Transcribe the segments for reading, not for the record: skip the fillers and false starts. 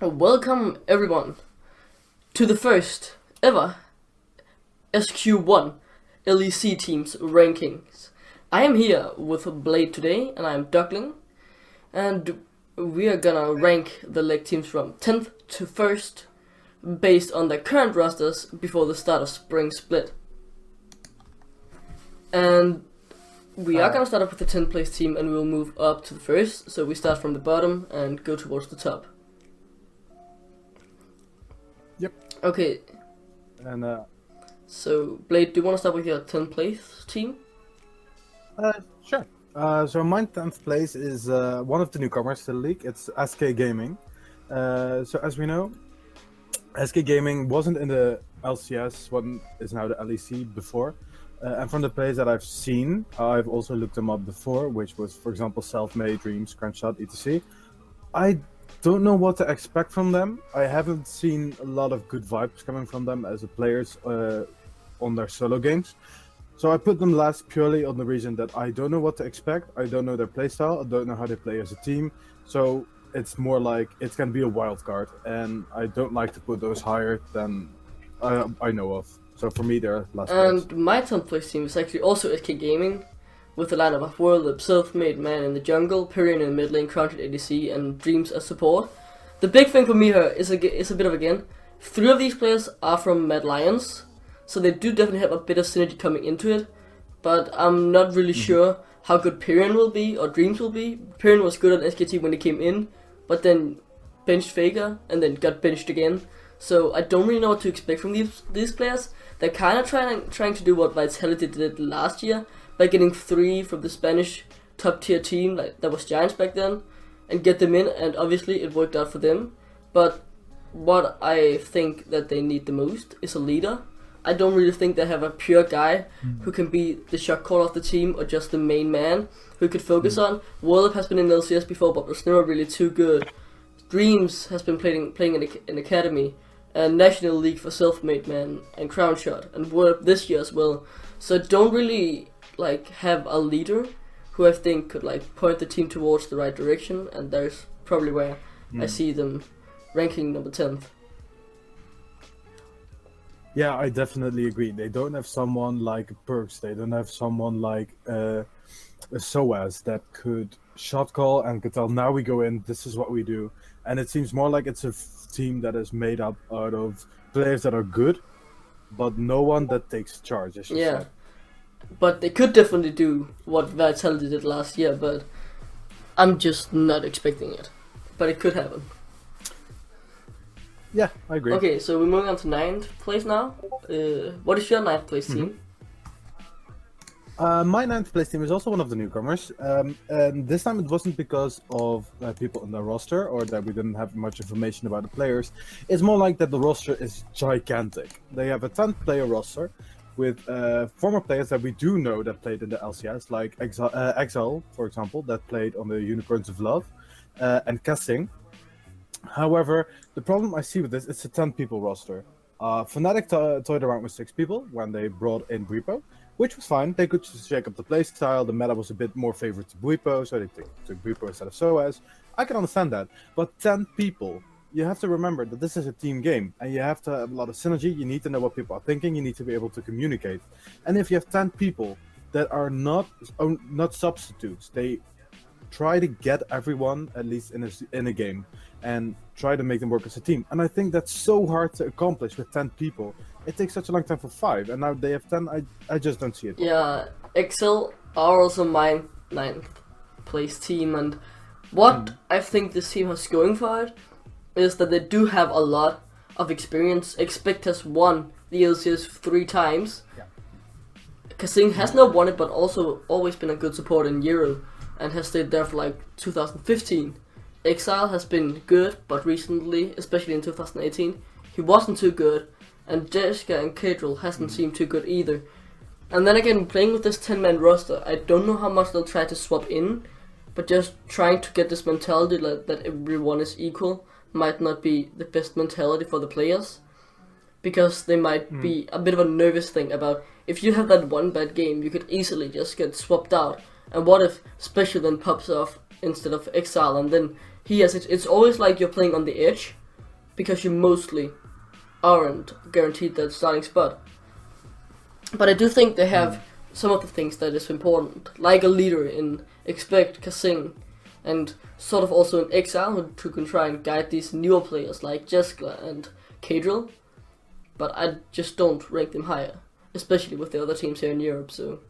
Welcome everyone to the first ever SQ1 LEC teams rankings. I am here with Blade today, and I am Duckling, and we are gonna rank the LEC teams from 10th to 1st based on their current rosters before the start of spring split. And we are gonna start off with the 10th place team, and we'll move up to the first, so we start from the bottom and go towards the top. Yep. Okay. And So, Blade, do you want to start with your 10th place team? Sure. So my 10th place is one of the newcomers to the league. It's SK Gaming. So as we know, SK Gaming wasn't in the LCS, what is now the LEC before. And from the plays that I've seen, I've also looked them up before, which was, for example, Selfmade, Dreams, Crunchshot, etc. I don't know what to expect from them. I haven't seen a lot of good vibes coming from them as a players on their solo games. So I put them last purely on the reason that I don't know what to expect. I don't know their playstyle. I don't know how they play as a team. So it's more like it's going to be a wild card. And I don't like to put those higher than I know of. So for me, they're last place. And my 10th place team is actually also SK Gaming, with the lineup of World, Self-Made Man in the jungle, Pyrian in the mid lane, Crunchshot ADC, and Dreams as support. The big thing for me here is a bit of, again, 3 of these players are from Mad Lions, so they do definitely have a bit of synergy coming into it, but I'm not really sure how good Pyrian will be, or Dreams will be. Pyrian was good at SKT when he came in, but then benched Faker, and then got benched again. So I don't really know what to expect from these players. They're kind of trying to do what Vitality did last year, by getting 3 from the Spanish top tier team that was Giants back then, and get them in, and obviously it worked out for them. But what I think that they need the most is a leader. I don't really think they have a pure guy who can be the shot caller of the team, or just the main man who could focus on. World has been in LCS before, but was never really too good. Dreams has been playing in Academy, and National League for Self-Made Man, and Crownshot, and World this year as well. So don't really have a leader who I think could point the team towards the right direction, and there's probably where I see them ranking number 10th. Yeah, I definitely agree. They don't have someone like Perks. They don't have someone like a SOAS that could shot call and could tell, now we go in, this is what we do. And it seems more like it's a team that is made up out of players that are good, but no one that takes charge, as you said. But they could definitely do what Vitality did last year, but I'm just not expecting it. But it could happen. Yeah, I agree. Okay, so we're moving on to 9th place now. What is your 9th place team? My 9th place team is also one of the newcomers. And this time it wasn't because of people in the roster, or that we didn't have much information about the players. It's more like that the roster is gigantic. They have a 10-player roster, with former players that we do know that played in the LCS, like Exile, for example, that played on the Unicorns of Love, and Casting. However, the problem I see with this, it's a 10-people roster. Fnatic toyed around with 6 people when they brought in Bwipo, which was fine. They could just shake up the playstyle. The meta was a bit more favored to Bwipo, so they took Bwipo instead of SOAS. I can understand that, but 10 people. You have to remember that this is a team game, and you have to have a lot of synergy. You need to know what people are thinking. You need to be able to communicate. And if you have 10 people that are not substitutes, they try to get everyone at least in a game and try to make them work as a team. And I think that's so hard to accomplish with 10 people. It takes such a long time for 5, and now they have 10. I just don't see it. Yeah, Excel are also my 9th place team, and what I think this team has going for it is that they do have a lot of experience. Expect has won the LCS 3 times. Yeah. Kasing has not won it, but also always been a good support in Euro, and has stayed there for 2015. Exile has been good, but recently, especially in 2018, he wasn't too good, and Jessica and Kadril hasn't seemed too good either. And then again, playing with this 10-man roster, I don't know how much they'll try to swap in, but just trying to get this mentality that everyone is equal might not be the best mentality for the players, because they might be a bit of a nervous thing about, if you have that one bad game, you could easily just get swapped out, and what if Special then pops off instead of Exile, and then he has it. It's always like you're playing on the edge, because you mostly aren't guaranteed that starting spot. But I do think they have some of the things that is important, like a leader in Expect, Kasing, and sort of also an Exile who can try and guide these newer players like Jeskla and Kadril. But I just don't rank them higher, especially with the other teams here in Europe. So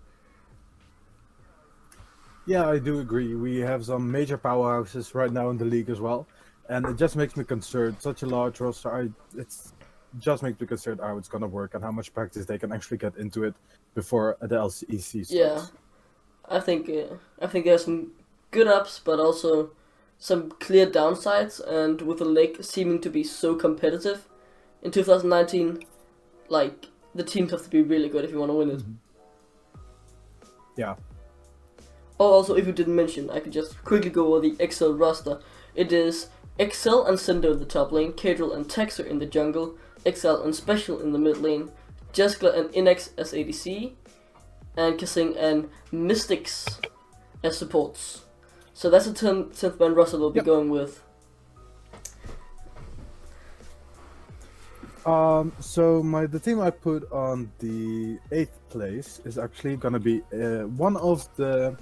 Yeah, I do agree. We have some major powerhouses right now in the league as well, and it just makes me concerned. Such a large roster, it's just makes me concerned how it's gonna work and how much practice they can actually get into it before the LEC starts. yeah, I think there's some good ups, but also some clear downsides. And with the LEC seeming to be so competitive in 2019, like the teams have to be really good if you want to win it. Yeah. Oh, also, if you didn't mention, I could just quickly go over the Excel roster. It is Excel and Cinder in the top lane, Kadril and Texer in the jungle, Excel and Special in the mid lane, Jeskla and Inex as ADC, and Kasing and Mystics as supports. So that's a 10th man roster we'll be going with. So the team I put on the 8th place is actually gonna be one of the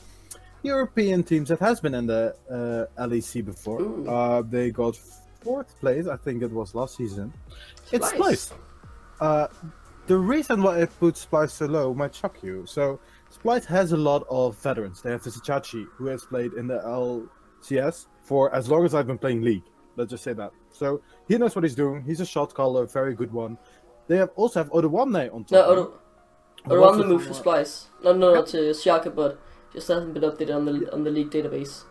European teams that has been in the LEC before. They got 4th place, I think it was last season. It's Splice. The reason why I put Splice so low might shock you. So Splice has a lot of veterans. They have Visichachi, who has played in the LCS for as long as I've been playing League. Let's just say that. So he knows what he's doing. He's a shot caller, very good one. They also have Odoamne on top. No, Odoamne moved to Splice. No, to Shaka, but just hasn't been updated on the League database.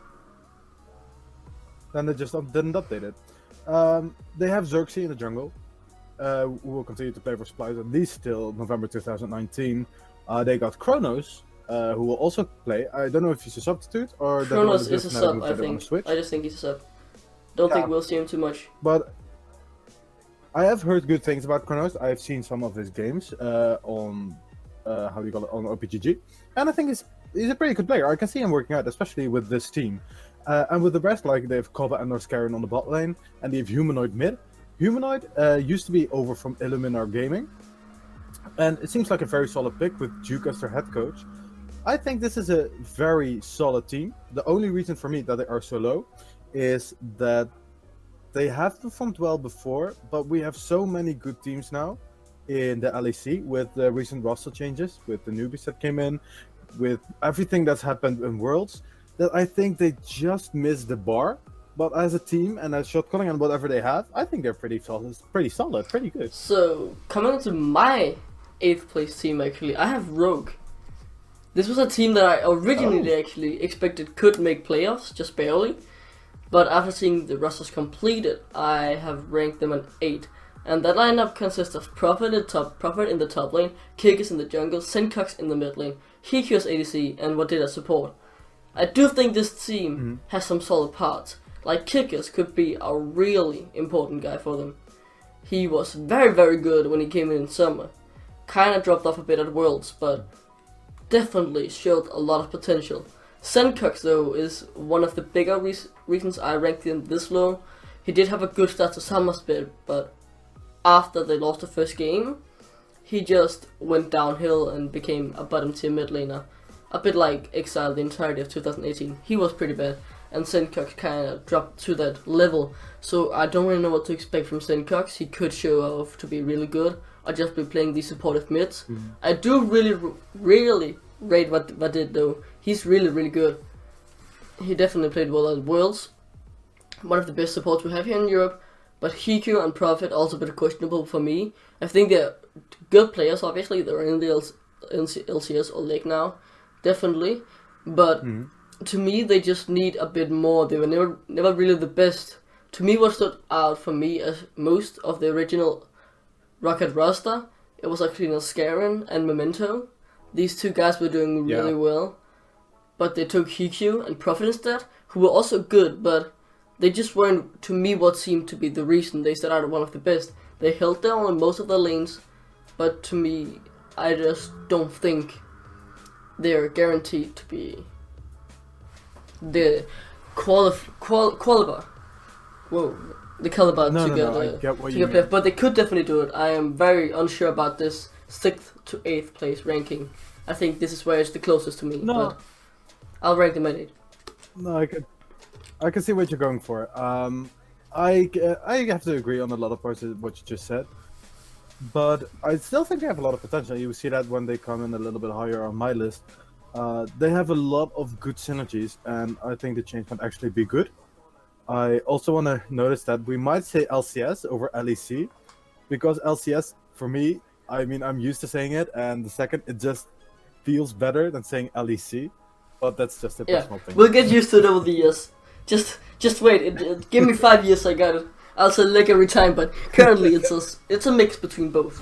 Then they just didn't update it. They have Xerxes in the jungle, who will continue to play for Splice at least till November 2019. They got Kronos, who will also play. I don't know if he's a substitute or Kronos is a sub, I think. I just think he's a sub. Don't think we'll see him too much. But I have heard good things about Kronos. I've seen some of his games on on OPGG, and I think he's a pretty good player. I can see him working out, especially with this team. And with the rest, like they have Kova and Norskaren on the bot lane, and they have Humanoid mid. Humanoid used to be over from Illuminar Gaming, and it seems like a very solid pick with Duke as their head coach. I think this is a very solid team. The only reason for me that they are so low is that they have performed well before, but we have so many good teams now in the LEC with the recent roster changes, with the newbies that came in, with everything that's happened in Worlds, that I think they just missed the bar. But as a team and as shot calling and whatever they have, I think they're pretty solid, pretty good. So, coming to my 8th place team, actually, I have Rogue. This was a team that I originally actually expected could make playoffs, just barely. But after seeing the rosters completed, I have ranked them an 8. And that lineup consists of Prophet in the top lane, Kyrgyz in the jungle, Senkox in the mid lane, Hikyu as ADC, and Wadid as support. I do think this team has some solid parts. Like Kyrgyz could be a really important guy for them. He was very, very good when he came in summer. Kinda dropped off a bit at Worlds, but definitely showed a lot of potential. Senkox, though, is one of the bigger reasons I ranked him this low. He did have a good start to summer split, but after they lost the first game, he just went downhill and became a bottom tier mid laner. A bit like Exile the entirety of 2018. He was pretty bad, and Senkox kinda dropped to that level. So I don't really know what to expect from Senkox. He could show off to be really good, or just be playing these supportive mids. I do really rate Wadid though. He's really good. He definitely played well at Worlds. One of the best supports we have here in Europe. But Hikyu and Prophet also a bit questionable for me. I think they're good players, obviously. They're in the LCS or League now. Definitely. But to me, they just need a bit more. They were never really the best. To me, what stood out for me as most of the original Rocket roster, it was actually Nascaran and Memento. These two guys were doing really well. But they took Hikyu and Prophet instead, who were also good, but they just weren't, to me, what seemed to be the reason they started out one of the best. They held down on most of the lanes, but to me, I just don't think they're guaranteed to be the qualifier. Whoa, the caliber No, to no, get no. I get what to you get playoff, mean. but they could definitely do it. I am very unsure about this 6th to 8th place ranking. I think this is where it's the closest to me, No. but I'll rank them at 8. No, I can see what you're going for. I have to agree on a lot of parts of what you just said, but I still think they have a lot of potential. You see that when they come in a little bit higher on my list. They have a lot of good synergies, and I think the change might actually be good. I also want to notice that we might say LCS over LEC, because LCS, for me, I mean, I'm used to saying it, and the second, it just feels better than saying LEC, but that's just a personal thing. We'll get used to it over the years. Just wait. Give me 5 years. I got it. I'll say LEC every time, but currently it's a mix between both.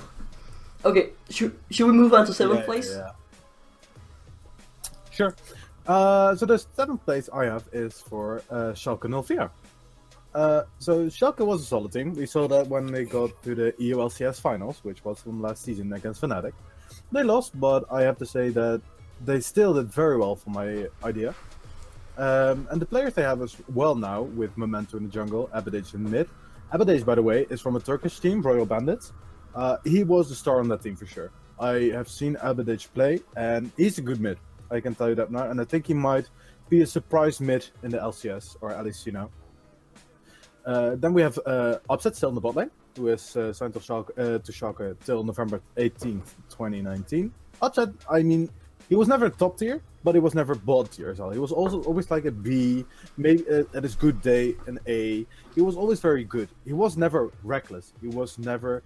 Okay, should we move on to 7th place? Yeah. Sure. So the 7th place I have is for Schalke 04. So Schalke was a solid team. We saw that when they got to the EULCS finals, which was from last season against Fnatic. They lost, but I have to say that they still did very well for my idea. And the players they have as well now, with Memento in the jungle, Abadage in the mid. Abadage, by the way, is from a Turkish team, Royal Bandits. He was the star on that team for sure. I have seen Abadage play, and he's a good mid. I can tell you that now, and I think he might be a surprise mid in the LCS, or LEC now. Then we have Upset still in the bot lane, who is signed to Schalke till November 18th, 2019. Upset, I mean, he was never top tier, but he was never bot tier as well. He was also always like a B, maybe at his good day an A. He was always very good. He was never reckless. He was never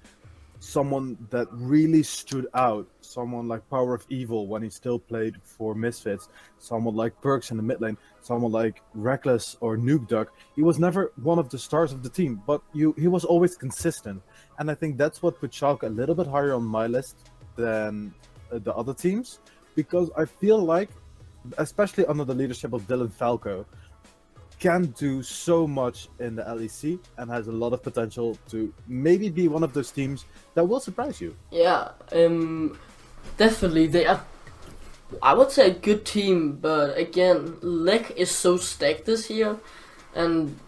someone that really stood out. Someone like Power of Evil when he still played for Misfits. Someone like Perks in the mid lane. Someone like Reckless or Nuke Duck. He was never one of the stars of the team, but he was always consistent. And I think that's what put Schalke a little bit higher on my list than the other teams. Because I feel like, especially under the leadership of Dylan Falco, can do so much in the LEC and has a lot of potential to maybe be one of those teams that will surprise you. Yeah, definitely. They are, I would say, a good team, but again, LEC is so stacked this year, and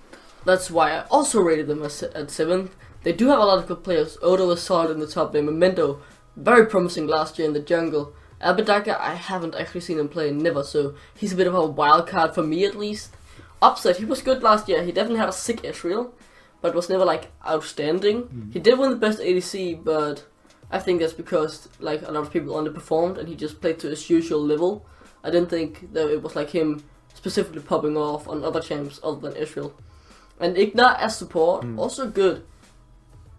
that's why I also rated them at 7th. They do have a lot of good players. Odo is solid in the top lane. Memento, very promising last year in the jungle. Abadaka, I haven't actually seen him play, never, so he's a bit of a wild card for me at least. Upset, he was good last year. He definitely had a sick Ezreal, but was never like outstanding. He did win the best ADC, but I think that's because like a lot of people underperformed and he just played to his usual level. I didn't think that it was like him specifically popping off on other champs other than Ezreal. And Igna as support, also good,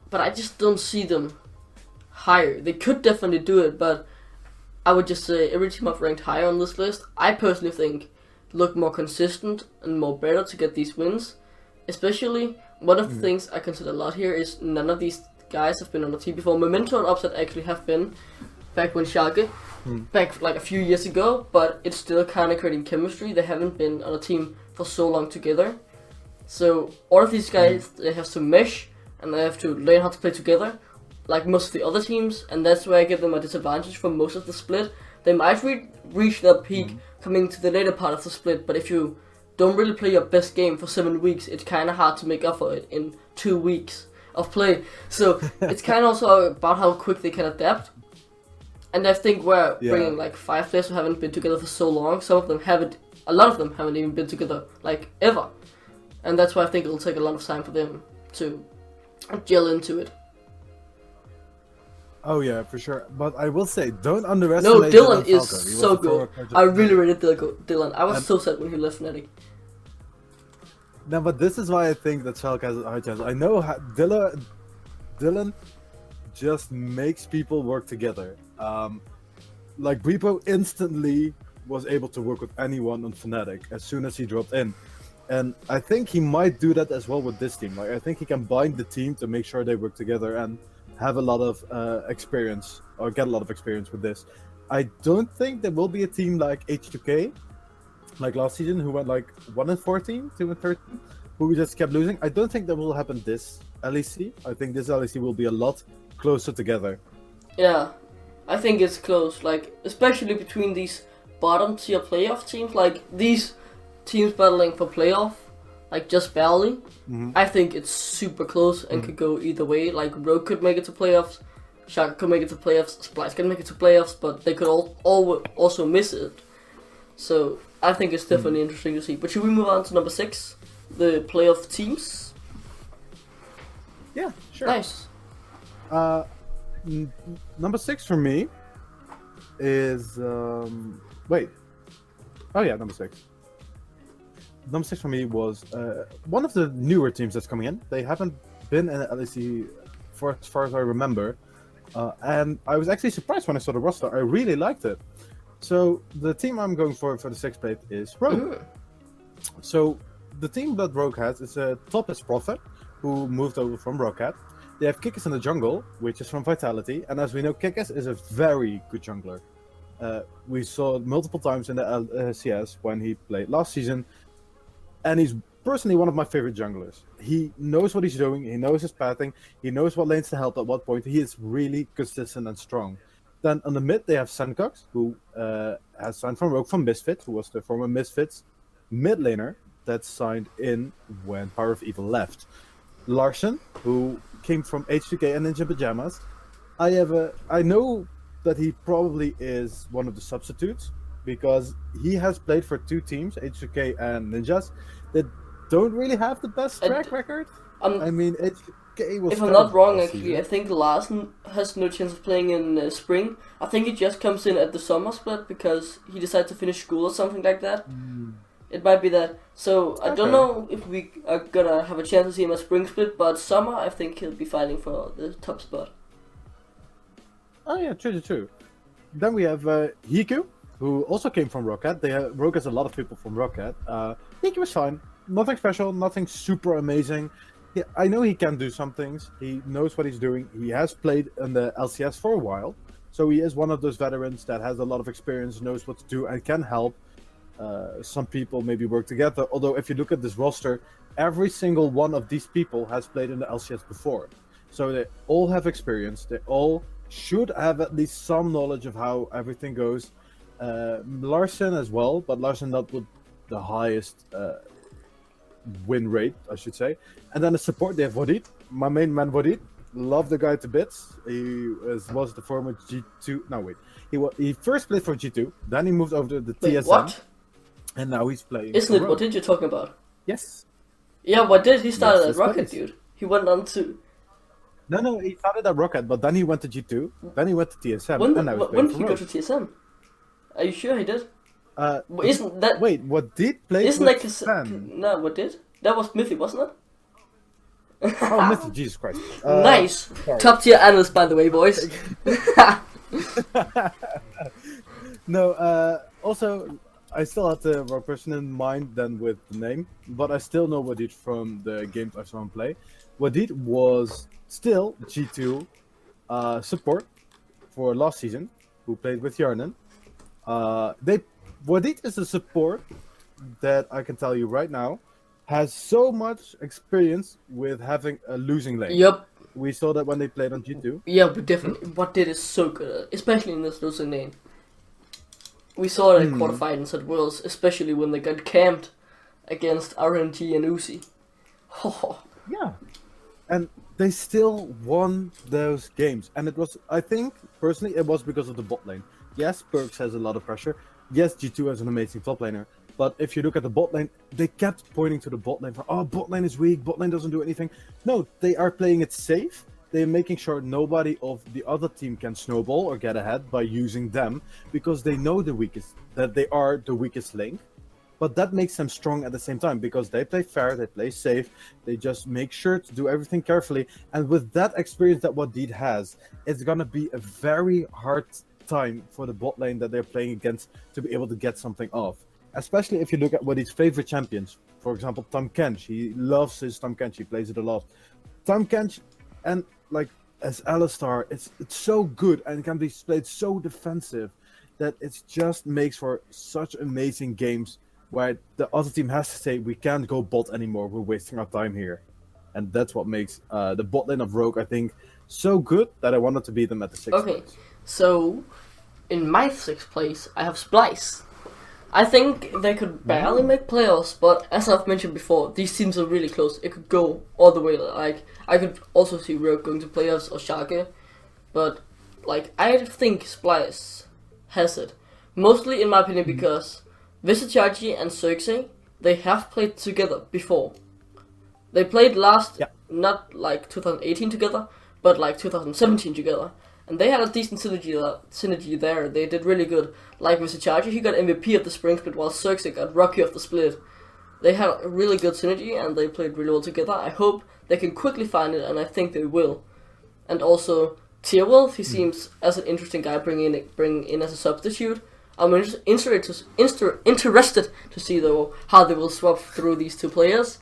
but I just don't see them higher. They could definitely do it, but I would just say every team I've ranked higher on this list, I personally think look more consistent and more better to get these wins. Especially, one of the things I consider a lot here is none of these guys have been on the team before. Memento and Upset actually have been back when Schalke, back like a few years ago, but it's still kind of creating chemistry. They haven't been on a team for so long together. So all of these guys, they have to mesh and they have to learn how to play together, like most of the other teams, and that's where I give them a disadvantage for most of the split. They might reach their peak coming to the later part of the split, but if you don't really play your best game for 7 weeks, it's kind of hard to make up for it in 2 weeks of play. So it's kind of also about how quick they can adapt. And I think we're bringing like 5 players who haven't been together for so long. Some of them haven't, a lot of them haven't even been together like ever. And that's why I think it'll take a lot of time for them to gel into it. Oh yeah, for sure. But I will say, don't underestimate. No, Dylan is Falco. so good. I really rated Dylan. I was so sad when he left Fnatic. No, but this is why I think that Schalke has a high chance. I know Dylan just makes people work together. Like Repo instantly was able to work with anyone on Fnatic as soon as he dropped in. And I think he might do that as well with this team. Like I think he can bind the team to make sure they work together and have a lot of experience, or get a lot of experience with this. I don't think there will be a team like H2K, like last season, who went like 1-14, 2-13, who just kept losing. I don't think that will happen this LEC. I think this LEC will be a lot closer together. Yeah, I think it's close, like, especially between these bottom tier playoff teams, like these teams battling for playoff like just barely. Mm-hmm. I think it's super close and could go either way. Like Rogue could make it to playoffs, Shaka could make it to playoffs, Splice could make it to playoffs, but they could all also miss it. So I think it's definitely interesting to see. But should we move on to number 6, the playoff teams? Yeah, sure. Nice. Number 6 for me is wait. Oh yeah, number 6. Number 6 for me was one of the newer teams that's coming in. They haven't been in the LEC for as far as I remember, and I was actually surprised when I saw the roster. I really liked it. So the team I'm going for the 6th plate is Rogue. So the team that Rogue has is a Topaz Prophet who moved over from Rocket. They have Kikis in the jungle, which is from Vitality, and as we know, Kikis is a very good jungler. We saw it multiple times in the LCS when he played last season, and he's personally one of my favorite junglers. He knows what he's doing, he knows his pathing, he knows what lanes to help at what point. He is really consistent and strong. Then on the mid, they have Sencox, who has signed from Rogue from Misfit, who was the former Misfits mid laner that signed in when Power of Evil left. Larsen, who came from H2K and Ninja Pajamas. I know that he probably is one of the substitutes because he has played for 2 teams, H2K and Ninjas, that don't really have the best track record. I mean, H2K was. If I'm not wrong, actually, I think Larsen has no chance of playing in spring. I think he just comes in at the summer split because he decided to finish school or something like that. It might be that. So I don't know if we are gonna have a chance to see him at spring split, but summer I think he'll be fighting for the top spot. Oh yeah, true. Then we have Hiku, who also came from Rocket. Rogue has a lot of people from Rocket. Hiku was fine. Nothing special, nothing super amazing. I know he can do some things. He knows what he's doing. He has played in the LCS for a while. So he is one of those veterans that has a lot of experience, knows what to do, and can help. Some people maybe work together. Although if you look at this roster, every single one of these people has played in the LCS before. So they all have experience. They all should have at least some knowledge of how everything goes. Larsen as well, but Larsen not with the highest win rate, I should say. And then the support, they have Vodit, my main man Vodit. Love the guy to bits. He was the former G2. No, wait. He first played for G2, then he moved over to the TSM. What? And now he's playing. Isn't it? What did you talking about? Yes. Yeah, what did he started at Rocket, nice. dude? He went on to. No, he started at Rocket, but then he went to G2, then he went to TSM, When did he go to TSM? Are you sure he did? Isn't that? Wait, what did play? Isn't that no? What did? That was Mithy, wasn't it? Oh, Mithy, Jesus Christ! Nice, sorry. top tier analyst, by the way, boys. No, also, I still had the wrong person in mind than with the name, but I still know Wadid from the games I saw him play. Wadid was still G2 support for last season, who played with Yarnan. Wadid is a support that I can tell you right now has so much experience with having a losing lane. Yep. We saw that when they played on G2. Yeah, but definitely. What did is so good, especially in this losing lane. We saw it in quarterfinals at Worlds, especially when they got camped against RNG and Uzi. Yeah. And they still won those games. And it was, I think, personally, it was because of the bot lane. Yes, Perks has a lot of pressure. Yes, G2 has an amazing top laner. But if you look at the bot lane, they kept pointing to the bot lane for, oh, bot lane is weak, bot lane doesn't do anything. No, they are playing it safe. They're making sure nobody of the other team can snowball or get ahead by using them, because they know that they are the weakest link. But that makes them strong at the same time, because they play fair, they play safe, they just make sure to do everything carefully. And with that experience that Wadid has, it's gonna be a very hard time for the bot lane that they're playing against to be able to get something off. Especially if you look at Wadid's favorite champions. For example, Tahm Kench. He loves his Tahm Kench, he plays it a lot. Tahm Kench, and like as Alistar, it's so good and can be played so defensive that it just makes for such amazing games where the other team has to say, we can't go bot anymore, we're wasting our time here. And that's what makes the bot lane of Rogue, I think, so good that I wanted to beat them at the 6th place. So in my 6th place, I have Splice. I think they could barely make playoffs, but as I've mentioned before, these teams are really close. It could go all the way. Like, I could also see Rogue going to playoffs or Schalke, but like I think Splice has it. Mostly, in my opinion, because Visitachi and Xerxes, they have played together before. They played not like 2018 together, but like 2017 together. And they had a decent synergy there. They did really good. Like Visitachi, he got MVP of the spring split, while Xerxes got Rookie of the split. They had a really good synergy, and they played really well together. I hope they can quickly find it, and I think they will. And also, Tierwolf, he seems as an interesting guy bring in as a substitute. I'm interested to see though how they will swap through these two players,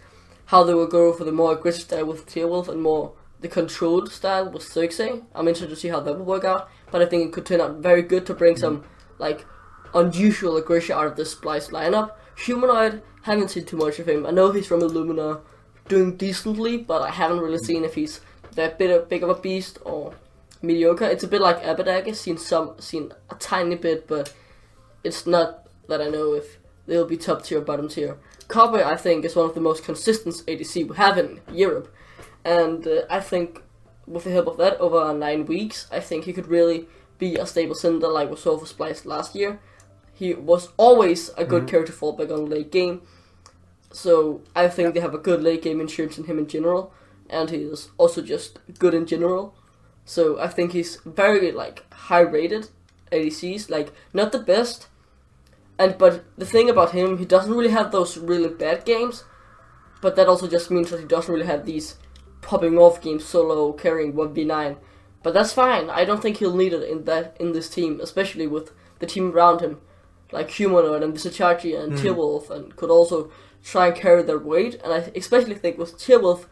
how they will go for the more aggressive style with Tierwolf and more the controlled style with Xerxes. I'm interested to see how that will work out, but I think it could turn out very good to bring some like unusual aggression out of this Splice lineup. Humanoid, haven't seen too much of him. I know he's from Illumina, doing decently, but I haven't really seen if he's that big of a beast or mediocre. It's a bit like Abadag, seen a tiny bit, but it's not that I know if they'll be top tier or bottom tier. Kobe, I think, is one of the most consistent ADC we have in Europe. And I think with the help of that, over 9 weeks, I think he could really be a stable center like we saw for Splice last year. He was always a good character to fall back on late game. So I think they have a good late game insurance in him in general. And he is also just good in general. So I think he's very like high rated ADCs, like not the best. But the thing about him, he doesn't really have those really bad games. But that also just means that he doesn't really have these popping off games solo carrying 1v9. But that's fine. I don't think he'll need it in this team, especially with the team around him, like Humanoid and Visitachi and Tierwolf, and could also try and carry their weight. And I especially think with Tierwolf,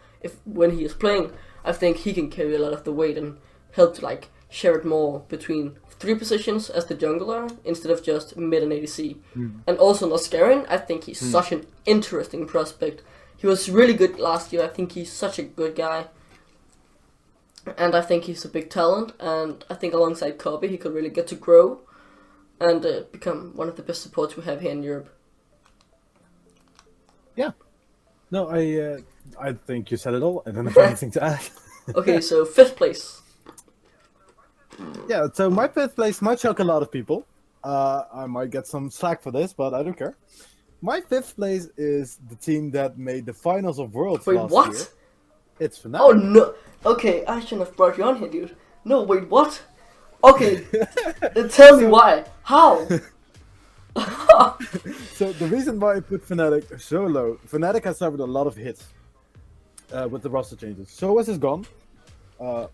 when he is playing, I think he can carry a lot of the weight and help to like share it more between 3 positions as the jungler instead of just mid and ADC. And also Noscarin, I think he's such an interesting prospect. He was really good last year. I think he's such a good guy. And I think he's a big talent. And I think alongside Kobe, he could really get to grow and become one of the best supports we have here in Europe. Yeah. No, I think you said it all. I don't have anything to add. Okay, so 5th place. Yeah, so my 5th place might shock a lot of people. I might get some slack for this, but I don't care. My 5th place is the team that made the finals of Worlds last year. Wait, what? It's Fnatic. Oh no! Okay, I shouldn't have brought you on here, dude. No, wait, what? Okay, tell me why. How? So the reason why I put Fnatic so low, Fnatic has suffered a lot of hits with the roster changes. Soaz is gone,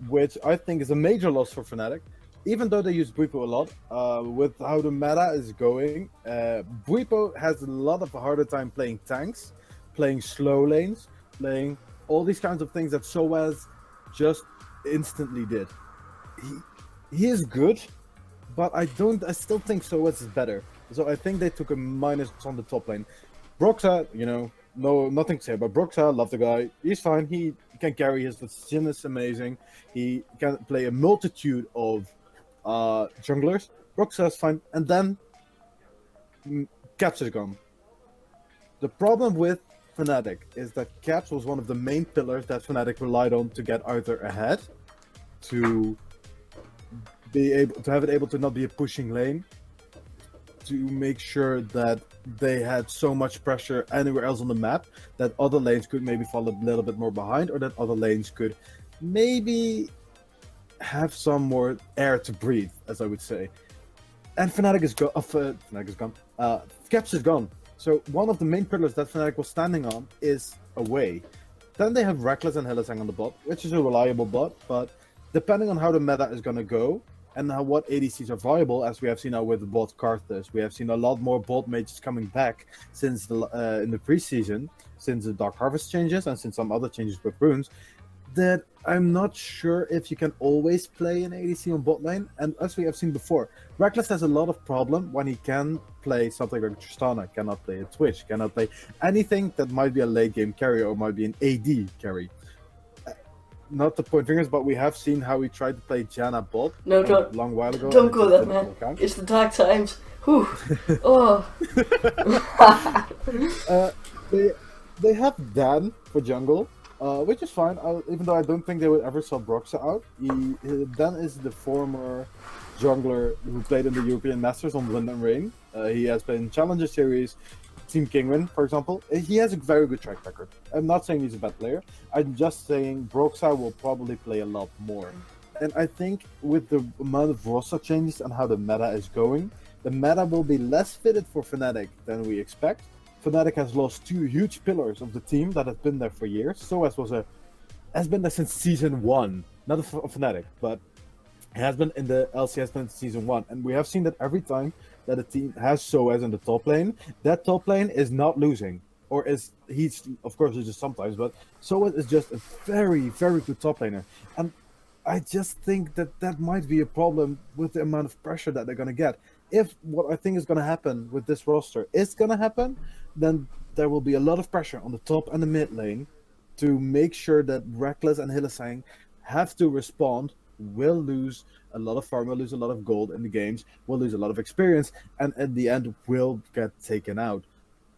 which I think is a major loss for Fnatic. Even though they use Bwipo a lot, with how the meta is going, Bwipo has a lot of a harder time playing tanks, playing slow lanes, playing all these kinds of things that Soaz just instantly did. He is good, but I still think Soaz is better. So I think they took a minus on the top lane. Broxa, nothing to say about Broxa. Love the guy. He's fine. He can carry his Vision is amazing. He can play a multitude of junglers. Broxa is fine. And then Caps is gone. The problem with Fnatic is that Caps was one of the main pillars that Fnatic relied on to get either ahead, to be able to have it able to not be a pushing lane, to make sure that they had so much pressure anywhere else on the map that other lanes could maybe fall a little bit more behind, or that other lanes could maybe have some more air to breathe, as I would say. And Fnatic is gone. Fnatic is gone. Caps is gone. So one of the main pillars that Fnatic was standing on is away. Then they have Reckless and Hylissang on the bot, which is a reliable bot, but depending on how the meta is going to go and what ADCs are viable, as we have seen now with the bot Karthus, we have seen a lot more bot mages coming back since in the preseason, since the Dark Harvest changes and since some other changes with runes, that I'm not sure if you can always play an ADC on bot lane. And as we have seen before, Reckless has a lot of problem when he can play something like Tristana, cannot play a Twitch, cannot play anything that might be a late game carry or might be an AD carry. not to point fingers, but we have seen how he tried to play Janna bot No, a long while ago. don't and it go just that, didn't man. work out. It's the dark times. Whew. Oh. They have Dan for jungle, which is fine. Even though I don't think they would ever sub Broxa out. Dan is the former jungler who played in the European Masters on Wind and Rain. He has been in Challenger Series, Team Kingwin, for example. He has a very good track record. I'm not saying he's a bad player. I'm just saying Broxa will probably play a lot more. And I think with the amount of roster changes and how the meta is going, the meta will be less fitted for Fnatic than we expect. Fnatic has lost two huge pillars of the team that have been there for years. SOAS has been there since season 1, not of Fnatic, but has been in the LCS since season 1, and we have seen that every time that a team has SOAS in the top lane, that top lane is not losing, or he's of course loses sometimes, but SOAS is just a very, very good top laner, and I just think that might be a problem with the amount of pressure that they're gonna get. If what I think is gonna happen with this roster is gonna happen, then there will be a lot of pressure on the top and the mid lane to make sure that Reckless and Hylissang have to respond, will lose a lot of farm, will lose a lot of gold in the games, will lose a lot of experience, and at the end will get taken out.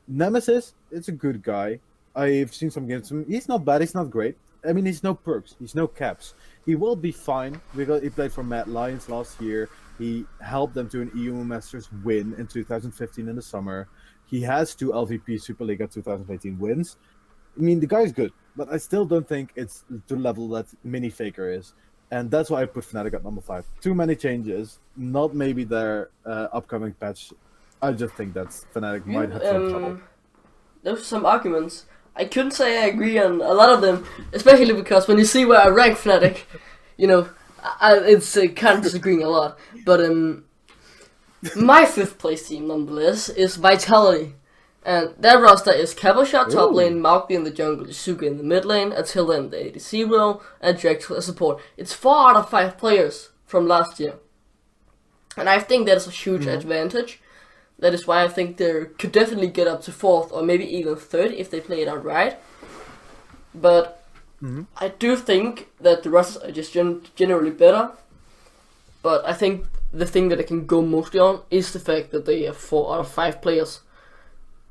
Nemesis, it's a good guy. I've seen some games from him. He's not bad, he's not great. I mean, he's no perks, he's no caps. He will be fine because he played for Mad Lions last year. He helped them to an EU Masters win in 2015 in the summer. He has 2 LVP Superliga 2018 wins. I mean, the guy's good, but I still don't think it's to the level that Mini Faker is. And that's why I put Fnatic at number 5. Too many changes, not maybe their upcoming patch. I just think that Fnatic might have some trouble. Those are some arguments. I couldn't say I agree on a lot of them, especially because when you see where I rank Fnatic, you know, it's kind of disagreeing a lot. But my 5th place team, nonetheless, is Vitality. And their roster is Caboshot top lane, Malky in the jungle, Yasuke in the mid lane, Attila in the ADC role, and Drexel as support. It's 4 out of 5 players from last year. And I think that is a huge advantage. That is why I think they could definitely get up to 4th or maybe even 3rd if they play it out right. But I do think that the rosters are just generally better. But I think the thing that I can go mostly on is the fact that they have 4 out of 5 players.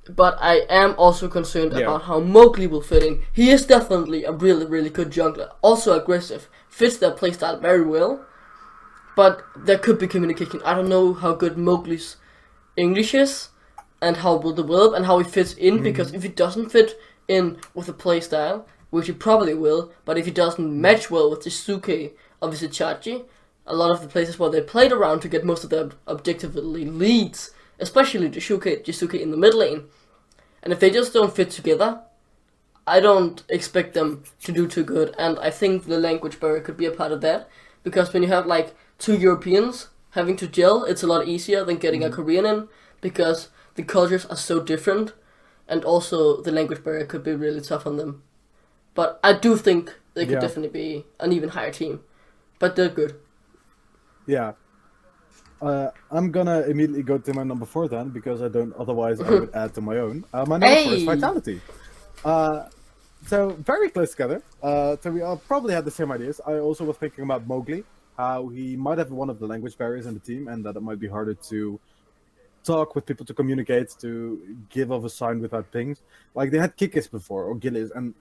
But I am also concerned about how Mowgli will fit in. He is definitely a really, really good jungler. Also aggressive. Fits their playstyle very well. But there could be communication. I don't know how good Mowgli's English is. And how will develop and how he fits in. Because if he doesn't fit in with the playstyle, which he probably will. But if he doesn't match well with Yasuke or Vizichachi, a lot of the places where they played around to get most of their objectively leads, especially Yasuke in the mid lane. And if they just don't fit together, I don't expect them to do too good. And I think the language barrier could be a part of that. Because when you have like 2 Europeans having to gel, it's a lot easier than getting a Korean in. Because the cultures are so different. And also the language barrier could be really tough on them. But I do think they could definitely be an even higher team. But they're good. Yeah. I'm gonna immediately go to my number 4 then, because otherwise I would add to my own. My number 4 is Vitality. So very close together. So we all probably had the same ideas. I also was thinking about Mowgli, how he might have one of the language barriers in the team, and that it might be harder to talk with people, to communicate, to give off a sign without pings. Like they had Kikis before, or Gillies, and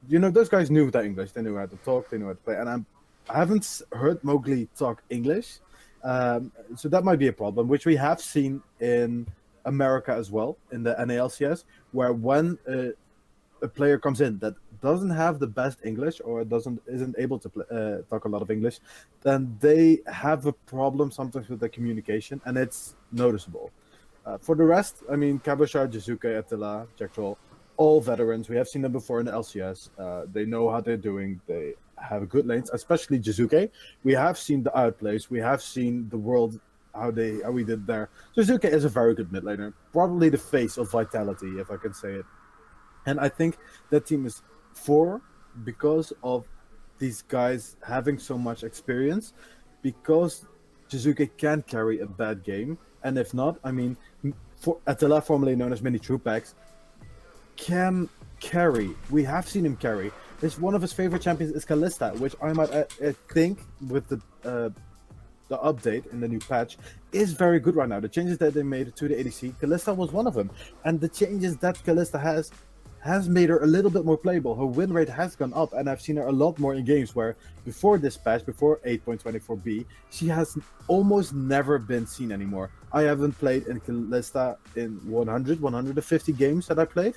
you know, those guys knew their English. They knew how to talk, they knew how to play. And I haven't heard Mowgli talk English. So that might be a problem, which we have seen in America as well, in the NALCS, where when a player comes in that doesn't have the best English or isn't able to talk a lot of English, then they have a problem sometimes with the communication, and it's noticeable. For the rest, I mean, Kabashar, Jizuke, Attila, Jack Troll, all veterans. We have seen them before in the LCS. They know how they're doing. They have good lanes, especially Jizuke. We have seen the outplays. We have seen the world, how we did there. Jizuke is a very good mid laner. Probably the face of Vitality, if I can say it. And I think that team is 4 because of these guys having so much experience, because Jizuke can carry a bad game. And if not, I mean, Attila, formerly known as Mini True Packs, can carry. We have seen him carry. one of his favorite champions is Kalista, which I might think with the update in the new patch is very good right now. The changes that they made to the ADC, Kalista was one of them, and the changes that Kalista has made her a little bit more playable. Her win rate has gone up, and I've seen her a lot more in games where before this patch, before 8.24b, she has almost never been seen anymore. I haven't played in Kalista in 150 games that I played,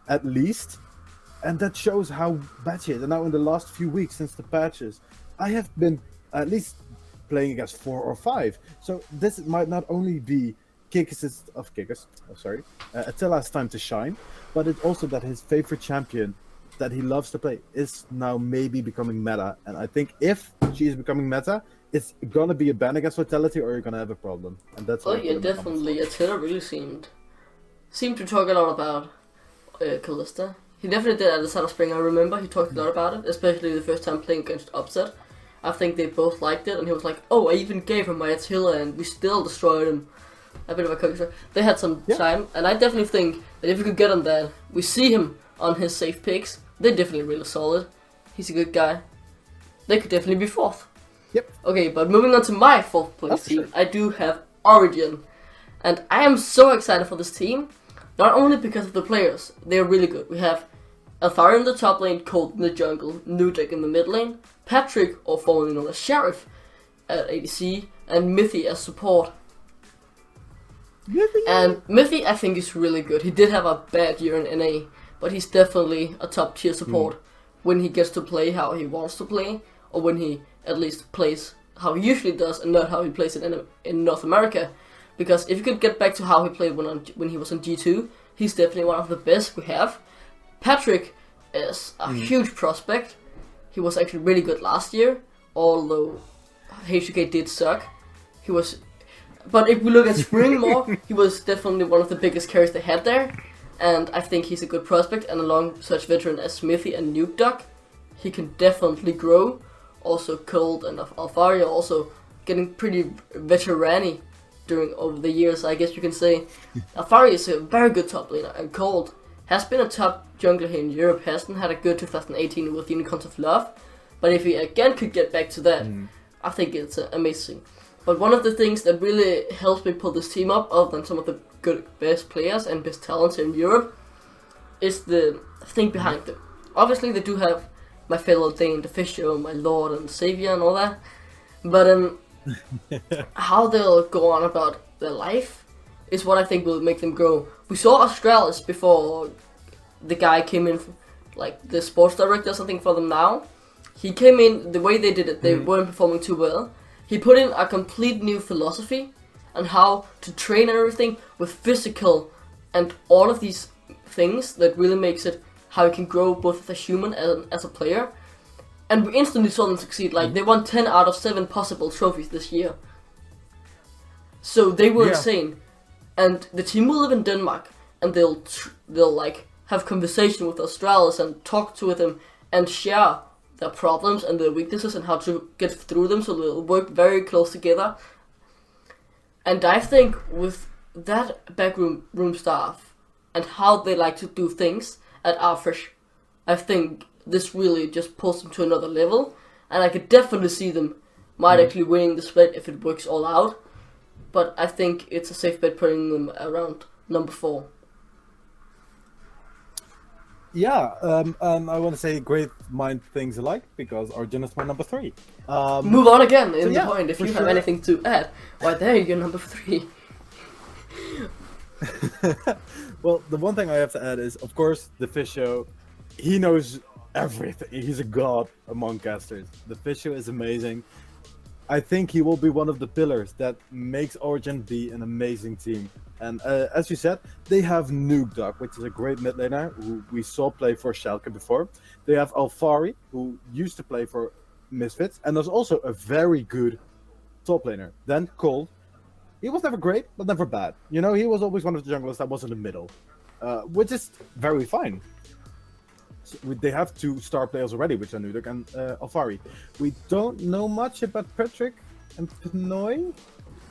at least, and that shows how bad she is. And now in the last few weeks since the patches, I have been at least playing against 4 or 5. So this might not only be Attila's time to shine, but it's also that his favorite champion that he loves to play is now maybe becoming meta. And I think if she is becoming meta, it's gonna be a ban against Vitality, or you're gonna have a problem. And that's definitely. Attila really seemed to talk a lot about Kalista. He definitely did at the start of spring. I remember he talked a lot about it, especially the first time playing against Upset. I think they both liked it, and he was like, "Oh, I even gave him my Attila, and we still destroyed him." A bit of a cookie. They had some time, and I definitely think that if we could get on that, we see him on his safe picks. They're definitely really solid. He's a good guy. They could definitely be 4th. Yep. Okay, but moving on to my 4th place team, sure. I do have Origin, and I am so excited for this team. Not only because of the players, they're really good. We have Alfari in the top lane, Cold in the jungle, Nudek in the mid lane, Patrick, or formerly known as Sheriff, at ADC, and Mithy as support. And Mithy, I think, is really good. He did have a bad year in NA, but he's definitely a top tier support when he gets to play how he wants to play, or when he at least plays how he usually does, and not how he plays it in North America. Because if you could get back to how he played when he was on G2, he's definitely one of the best we have. Patrick is a huge prospect. He was actually really good last year, although HUK did suck. But if we look at Spring more, he was definitely one of the biggest carries they had there. And I think he's a good prospect, and along such veteran as Smithy and Nuke Duck, he can definitely grow. Also Cold and Alfari are also getting pretty veteran-y over the years, I guess you can say. Alfari is a very good top laner, and Cold has been a top jungler here in Europe, hasn't had a good 2018 with Unicorns of Love, but if he again could get back to that, I think it's amazing. But one of the things that really helps me pull this team up, other than some of the best players and best talents in Europe, is the thing behind them. Obviously they do have my fellow Dane, the Fisher, my Lord and Savior and all that, but how they'll go on about their life is what I think will make them grow. We saw Australis before the guy came in, like the sports director or something for them now. He came in, the way they did it, they weren't performing too well. He put in a complete new philosophy on how to train and everything with physical and all of these things that really makes it how you can grow both as a human and as a player. And we instantly saw them succeed. Like, they won 10 out of 7 possible trophies this year. So they were insane. And the team will live in Denmark, and they'll like have conversation with Australis and talk to them and share their problems and their weaknesses and how to get through them, so they'll work very close together. And I think with that backroom staff and how they like to do things at Arfish, I think this really just pulls them to another level, and I could definitely see them might actually winning the split if it works all out. But I think it's a safe bet putting them around number 4. Yeah, and I want to say great mind things alike, because Origin is my number 3. Move on again in the point if you sure. have anything to add. Why, there you go, number 3. Well, the one thing I have to add is, of course, the Fisho. He knows everything. He's a god among casters. The Fisho is amazing. I think he will be one of the pillars that makes Origin be an amazing team. And as you said, they have Nuke Duck, which is a great mid laner who we saw play for Schalke before. They have Alfari, who used to play for Misfits, and there's also a very good top laner. Then Cold. He was never great, but never bad. You know, he was always one of the junglers that was in the middle, which is very fine. So they have 2 star players already, which are Nudek and Alfari. We don't know much about Patrick and Pinoy,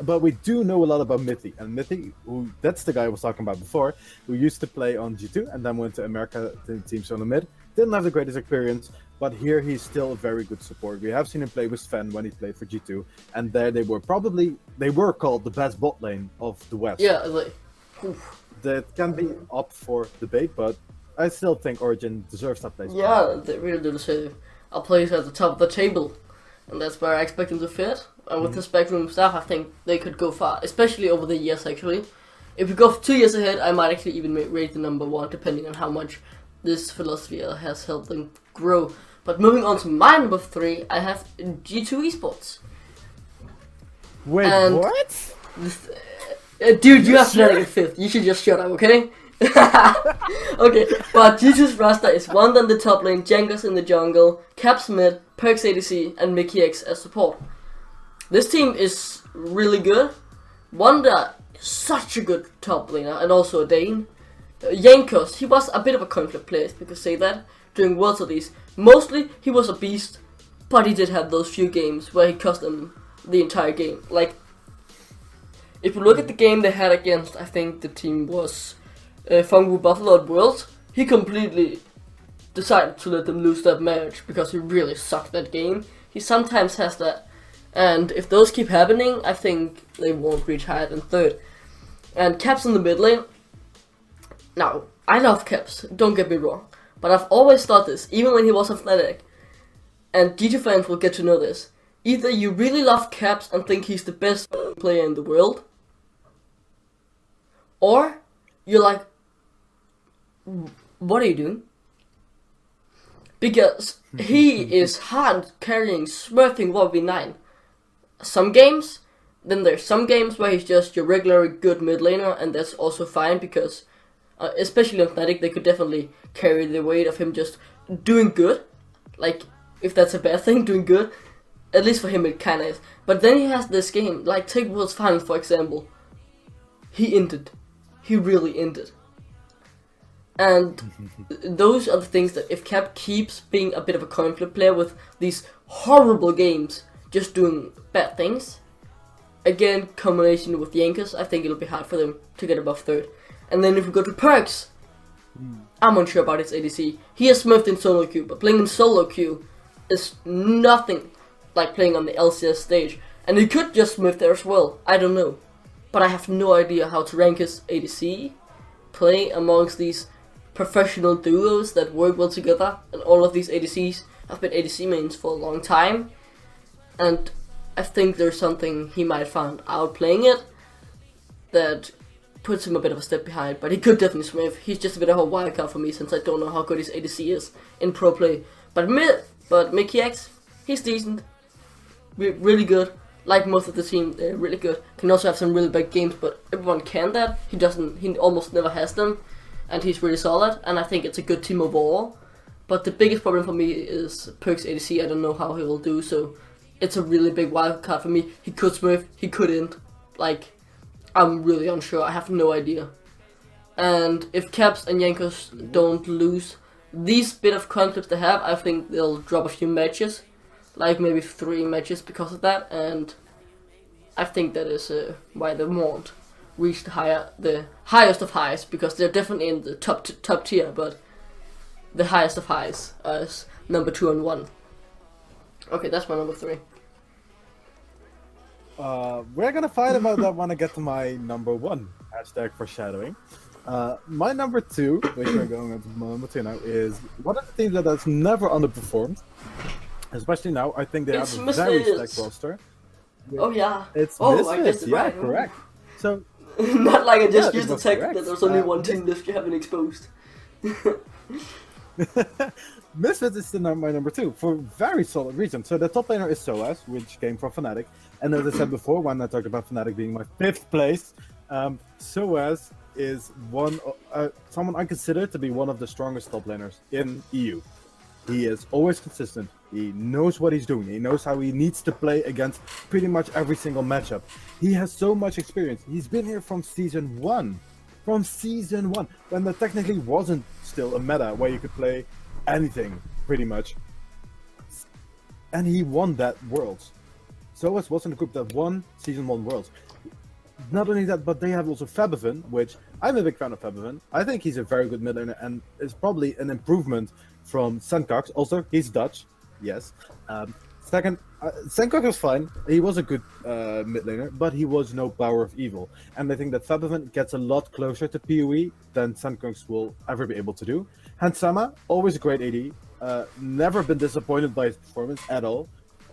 but we do know a lot about Mithy. And Mithy, that's the guy I was talking about before, who used to play on G2 and then went to America to Team Solo Mid. didn't have the greatest experience, but here he's still a very good support. We have seen him play with Sven when he played for G2, and there they were called the best bot lane of the West. Yeah, like, oof. That can be up for debate, but I still think Origin deserves that place. Yeah, they really do deserve a place at the top of the table, and that's where I expect them to fit. And with the Spectrum staff, I think they could go far, especially over the years, actually. If we go 2 years ahead, I might actually even rate the number 1, depending on how much this philosophy has helped them grow. But moving on to my number 3, I have G2 Esports. Wait, and what? Dude, you have Fnatic in 5th. You should just shut up, okay? Okay, but G2's roster is Wanda in the top lane, Jankos in the jungle, Caps mid, Perks ADC, and Mickey X as support. This team is really good. Wanda is such a good top laner, and also a Dane. Jankos, he was a bit of a conflict player, if you could say that, during Worlds of these. Mostly, he was a beast, but he did have those few games where he cost them the entire game. Like, if you look at the game they had against, I think the team was Fengwu Buffalo at Worlds, he completely decided to let them lose that match because he really sucked that game. He sometimes has that, and if those keep happening, I think they won't reach higher than 3rd. And Caps in the mid lane. Now, I love Caps, don't get me wrong, but I've always thought this, even when he was a Fnatic, and G2 fans will get to know this. Either you really love Caps and think he's the best player in the world, or you're like, what are you doing? Because he is hard carrying, smurfing 1v9. Some games, then there's some games where he's just your regular good mid laner, and that's also fine because, especially on Fnatic, they could definitely carry the weight of him just doing good. Like, if that's a bad thing, doing good. At least for him it kinda is. But then he has this game, like take World's Finals for example. He ended. He really ended. And those are the things that if Cap keeps being a bit of a coin flip player with these horrible games, just doing bad things, again, combination with Jankos, I think it'll be hard for them to get above 3rd. And then if we go to Perks, I'm unsure about his ADC. He has smurfed in solo queue, but playing in solo queue is nothing like playing on the LCS stage. And he could just smurf there as well, I don't know. But I have no idea how to rank his ADC, play amongst these professional duos that work well together. And all of these ADCs have been ADC mains for a long time. And I think there's something he might find out playing it that puts him a bit of a step behind, but he could definitely smurf. He's just a bit of a wildcard for me since I don't know how good his ADC is in pro play. But Mickey X, he's decent, really good. Like most of the team, they're really good. Can also have some really bad games, but everyone can that. He doesn't. He almost never has them, and he's really solid. And I think it's a good team overall. But the biggest problem for me is Perks ADC. I don't know how he will do. So it's a really big wild card for me. He could smurf, he couldn't. Like, I'm really unsure. I have no idea. And if Caps and Jankos don't lose these bit of conflicts they have, I think they'll drop a few matches. Like maybe 3 matches because of that, and I think that is why they won't reach the highest of highs, because they're definitely in the top tier, but the highest of highs is number 2 and 1. Okay, that's my number 3. We're gonna fight about that when I get to my number 1. Hashtag foreshadowing. My number 2, which we're going into my number 2 now, is one of the teams that has never underperformed. Especially now, I think they have a very stacked roster. Oh yeah. It's Misfits, I guess yeah, right. Correct. So not like I just used the tech correct. that there's only one team that you haven't exposed. Misfits is my number 2 for very solid reasons. So the top laner is Soaz, which came from Fnatic, and as I said before, when I talked about Fnatic being my 5th place, Soaz is someone I consider to be one of the strongest top laners in EU. He is always consistent. He knows what he's doing. He knows how he needs to play against pretty much every single matchup. He has so much experience. He's been here from season 1. From season 1. When there technically wasn't still a meta where you could play anything, pretty much. And he won that Worlds. Soaz was in the group that won season 1 Worlds. not only that, but they have also Fabivin, which I'm a big fan of Fabivin. I think he's a very good mid laner and is probably an improvement from Senkax. Also, he's Dutch, yes. Second, Senkax was fine. He was a good mid laner, but he was no power of evil. And I think that Fabivin gets a lot closer to PoE than Senkax will ever be able to do. Hansama, always a great AD. Never been disappointed by his performance at all.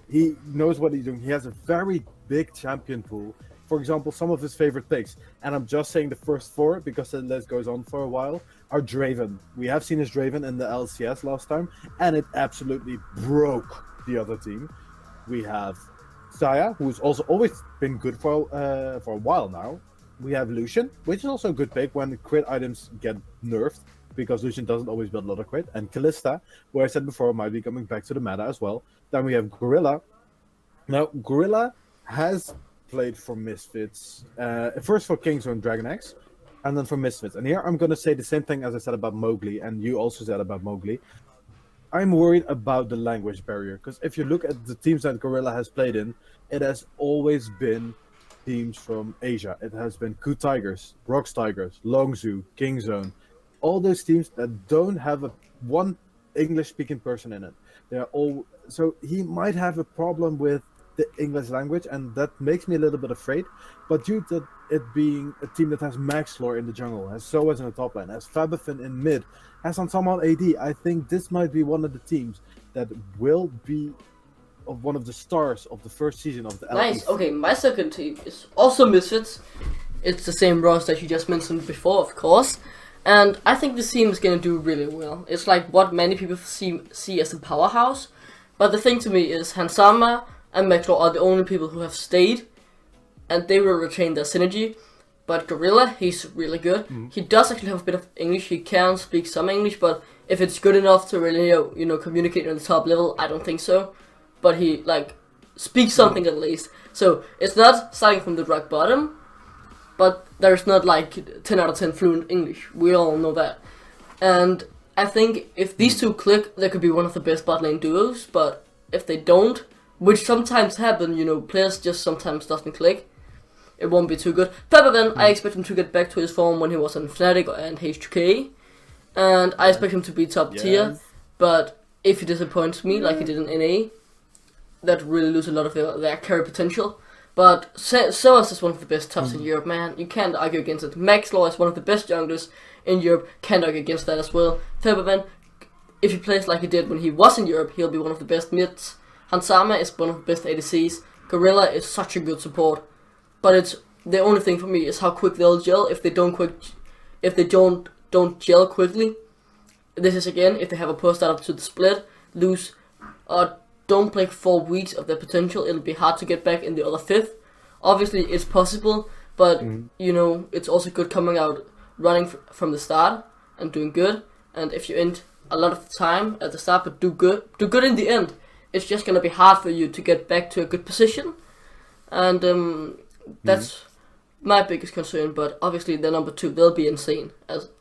He knows what he's doing. He has a very big champion pool. For example, some of his favorite picks, and I'm just saying the first 4 because the list goes on for a while, are Draven. We have seen his Draven in the LCS last time, and it absolutely broke the other team. We have Saya, who's also always been good for a while now. We have Lucian, which is also a good pick when crit items get nerfed, because Lucian doesn't always build a lot of crit. And Kalista, who I said before might be coming back to the meta as well. Then we have Gorilla. Now, Gorilla has played for Misfits, first for Kingzone Dragon X, and then for Misfits. And here I'm going to say the same thing as I said about Mowgli, and you also said about Mowgli. I'm worried about the language barrier, because if you look at the teams that Gorilla has played in, it has always been teams from Asia. It has been Ku Tigers, Rox Tigers, Longzhu, Kingzone, all those teams that don't have one English-speaking person in it. They're all, so he might have a problem with the English language, and that makes me a little bit afraid. But due to it being a team that has Maxlore in the jungle, has Soaz in the top lane, has Fabifin in mid, has Ansama AD, I think this might be one of the teams that will be of one of the stars of the first season of the LEC. Nice. Okay, my second team is also Misfits. It's the same roster that you just mentioned before, of course. And I think this team is going to do really well. It's like what many people see as a powerhouse. But the thing to me is Hansama and Maxlore are the only people who have stayed. And they will retain their synergy. But Gorilla, he's really good. He does actually have a bit of English. He can speak some English. But if it's good enough to really, communicate on the top level, I don't think so. But he, speaks something at least. So it's not starting from the rock bottom. But there's not 10 out of 10 fluent English. We all know that. And I think if these two click, they could be one of the best bot lane duos. But if they don't, which sometimes happen, players just sometimes doesn't click, it won't be too good. Pepperman, I expect him to get back to his form when he was in Fnatic and H2K. And I expect him to be top tier. But if he disappoints me like he did in NA, that really lose a lot of their carry potential. But Soaz is one of the best tops in Europe, man. You can't argue against it. Maxlore is one of the best junglers in Europe. Can't argue against that as well. Faberman, if he plays like he did when he was in Europe, he'll be one of the best mids. Hansama is one of the best ADCs. Gorilla is such a good support. But it's the only thing for me is how quick they'll gel. If they don't gel quickly, this is again if they have a post out to the split, lose don't play 4 weeks of their potential, it'll be hard to get back in the other 5th. Obviously, it's possible, but, it's also good coming out running from the start and doing good. And if you end a lot of the time at the start, but do good in the end, it's just going to be hard for you to get back to a good position. And that's my biggest concern, but obviously the number 2, they'll be insane.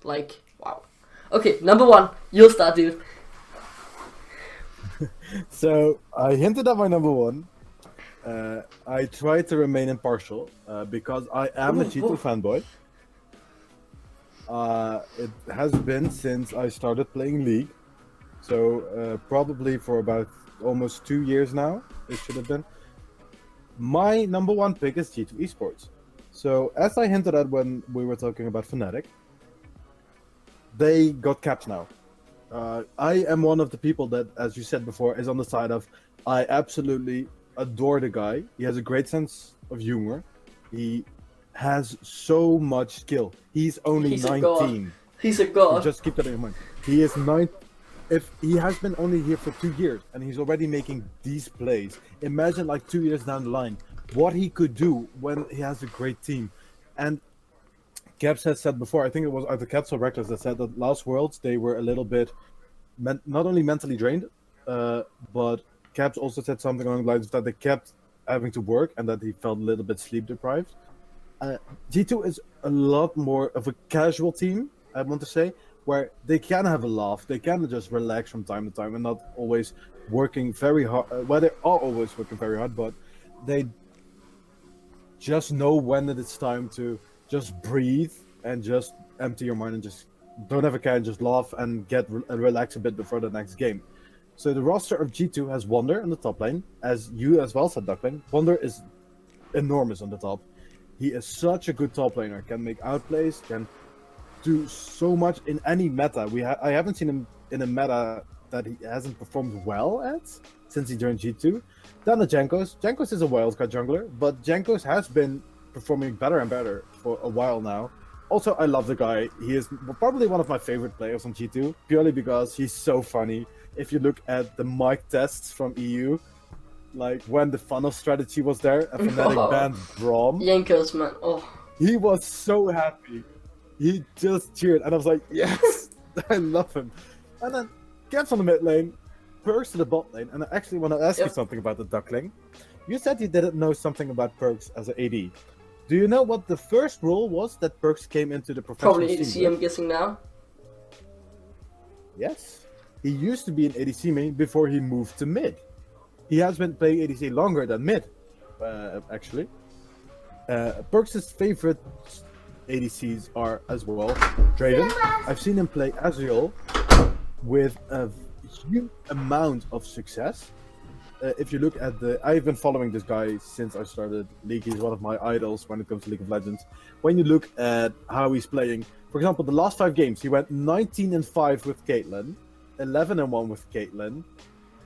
Wow. Okay, number 1, you'll start, dude. So I hinted at my number 1. I try to remain impartial because I am a G2 fanboy. It has been since I started playing League, so probably for about almost 2 years now. It should have been. My number 1 pick is G2 Esports. So as I hinted at when we were talking about Fnatic, they got capped now. I am one of the people that, as you said before, is on the side of I absolutely adore the guy. He has a great sense of humor. He has so much skill. He's only 19. He's a god. Just keep that in mind. He is 9. If he has been only here for 2 years and he's already making these plays, imagine 2 years down the line what he could do when he has a great team. And Caps has said before, I think it was either Caps or Reckless that said that last Worlds they were a little bit not only mentally drained, but Caps also said something along the lines that they kept having to work and that he felt a little bit sleep deprived. G2 is a lot more of a casual team, I want to say, where they can have a laugh, they can just relax from time to time and not always working very hard. Well, they are always working very hard, but they just know when it's time to just breathe and just empty your mind and just don't have a care and just laugh and relax a bit before the next game. So the roster of G2 has Wonder in the top lane, as you as well said, Duckling. Wonder is enormous on the top. He is such a good top laner, can make outplays, can do so much in any meta. I haven't seen him in a meta that he hasn't performed well at since he joined G2. Then the Jankos. Jankos is a wildcard jungler, but Jankos has been performing better and better for a while now. Also, I love the guy. He is probably one of my favorite players on G2, purely because he's so funny. If you look at the mic tests from EU, like when the funnel strategy was there, a Fnatic banned Braum. Jankos, man. Oh. He was so happy. He just cheered, and I was like, yes, I love him. And then gets on the mid lane, Perks to the bot lane, and I actually want to ask you something about the Duckling. You said you didn't know something about Perks as an AD. Do you know what the first role was that Perks came into the professional Probably scene ADC, with? I'm guessing now. Yes. He used to be an ADC main before he moved to mid. He has been playing ADC longer than mid, actually. Perks' favorite ADCs are as well Draven. I've seen him play Azrael with a huge amount of success. If you look at I've been following this guy since I started League. He's one of my idols when it comes to League of Legends. When you look at how he's playing, for example, the last 5 games, he went 19-5 with Caitlyn, 11-1 with Caitlyn,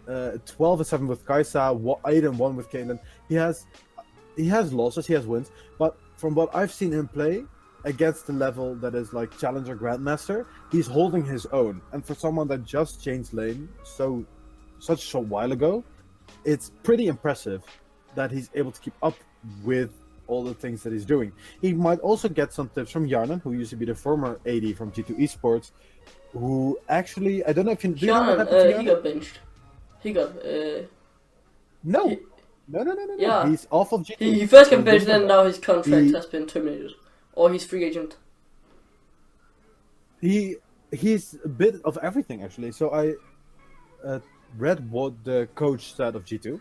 12-7 with Kai'Sa, 8-1 with Caitlyn. He has losses, he has wins, but from what I've seen him play against the level that is like Challenger Grandmaster, he's holding his own. And for someone that just changed lane such a while ago, it's pretty impressive that he's able to keep up with all the things that he's doing. He might also get some tips from Yarnan, who used to be the former AD from G2 Esports, who actually, I don't know if you... Yarnan, he got benched. He got... No. Yeah. He's off of G2. He first got benched, and now his contract has been terminated. Or he's free agent. He's a bit of everything, actually. So I read what the coach said of G2,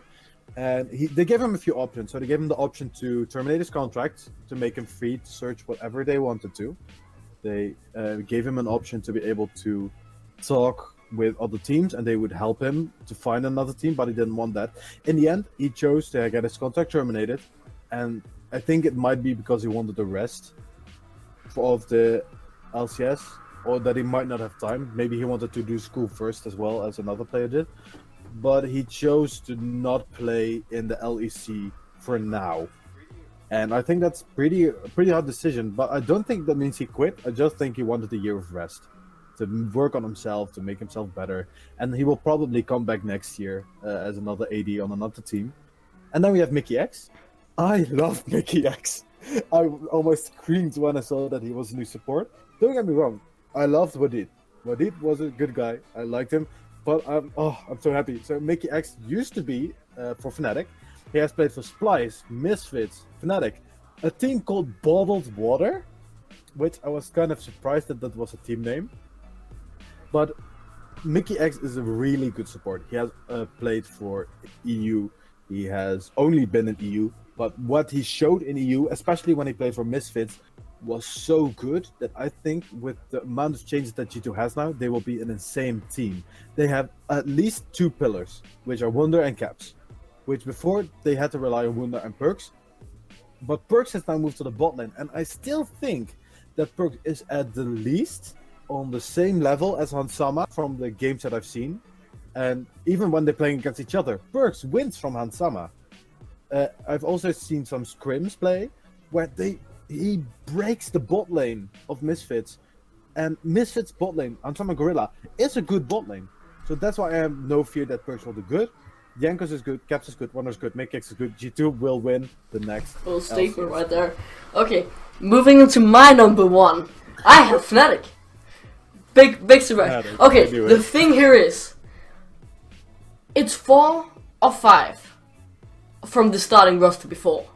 and they gave him a few options. So they gave him the option to terminate his contract, to make him free to search whatever they wanted to. They gave him an option to be able to talk with other teams, and they would help him to find another team, but he didn't want that. In the end, he chose to get his contract terminated, and I think it might be because he wanted the rest of the LCS, or that he might not have time. Maybe he wanted to do school first as well, as another player did. But he chose to not play in the LEC for now. And I think that's a pretty hard decision. But I don't think that means he quit. I just think he wanted a year of rest to work on himself, to make himself better. And he will probably come back next year as another AD on another team. And then we have Mickey X. I love Mickey X. I almost screamed when I saw that he was new support. Don't get me wrong. I loved Wadid. Wadid was a good guy. I liked him, but I'm so happy. So Mickey X used to be for Fnatic. He has played for Splice, Misfits, Fnatic, a team called Bottled Water, which I was kind of surprised that was a team name. But Mickey X is a really good support. He has played for EU. He has only been in EU, but what he showed in EU, especially when he played for Misfits, was so good that I think with the amount of changes that G2 has now, they will be an insane team. They have at least 2 pillars, which are Wunder and Caps, which before they had to rely on Wunder and Perks, but Perks has now moved to the bot lane, and I still think that Perks is at the least on the same level as Hansama from the games that I've seen, and even when they're playing against each other, Perks wins from Hansama. I've also seen some scrims play where he breaks the bot lane of Misfits, and Misfits bot lane, Hansama Gorilla, is a good bot lane. So that's why I have no fear that Perks will do good. Jankos is good, Caps is good, Wonder is good, Mickey X is good, G2 will win the next. Full statement right there. Okay, moving into my number 1. I have Fnatic. Big surprise. Okay, the thing here is, it's 4 or 5 from the starting roster before.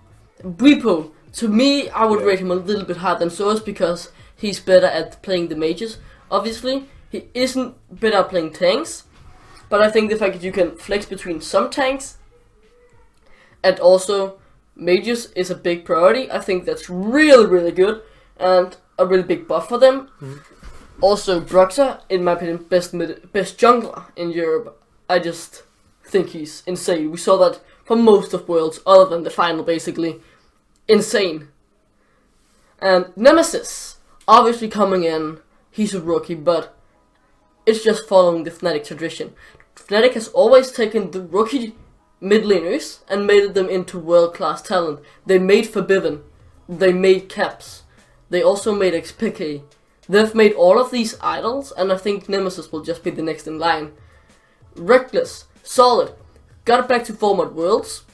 Bwipo, to me, I would rate him a little bit higher than Source because he's better at playing the mages. Obviously, he isn't better at playing tanks, but I think the fact that you can flex between some tanks and also Mages is a big priority. I think that's really, really good and a really big buff for them. Also, Bruxa, in my opinion, best jungler in Europe. I just think he's insane. We saw that for most of Worlds, other than the final, basically. Insane. And Nemesis, obviously coming in, he's a rookie, but it's just following the Fnatic tradition. Fnatic has always taken the rookie mid laners and made them into world-class talent. They made Forbidden, they made Caps, they also made XPK. They've made all of these idols, and I think Nemesis will just be the next in line. Reckless, solid, got back to form at Worlds.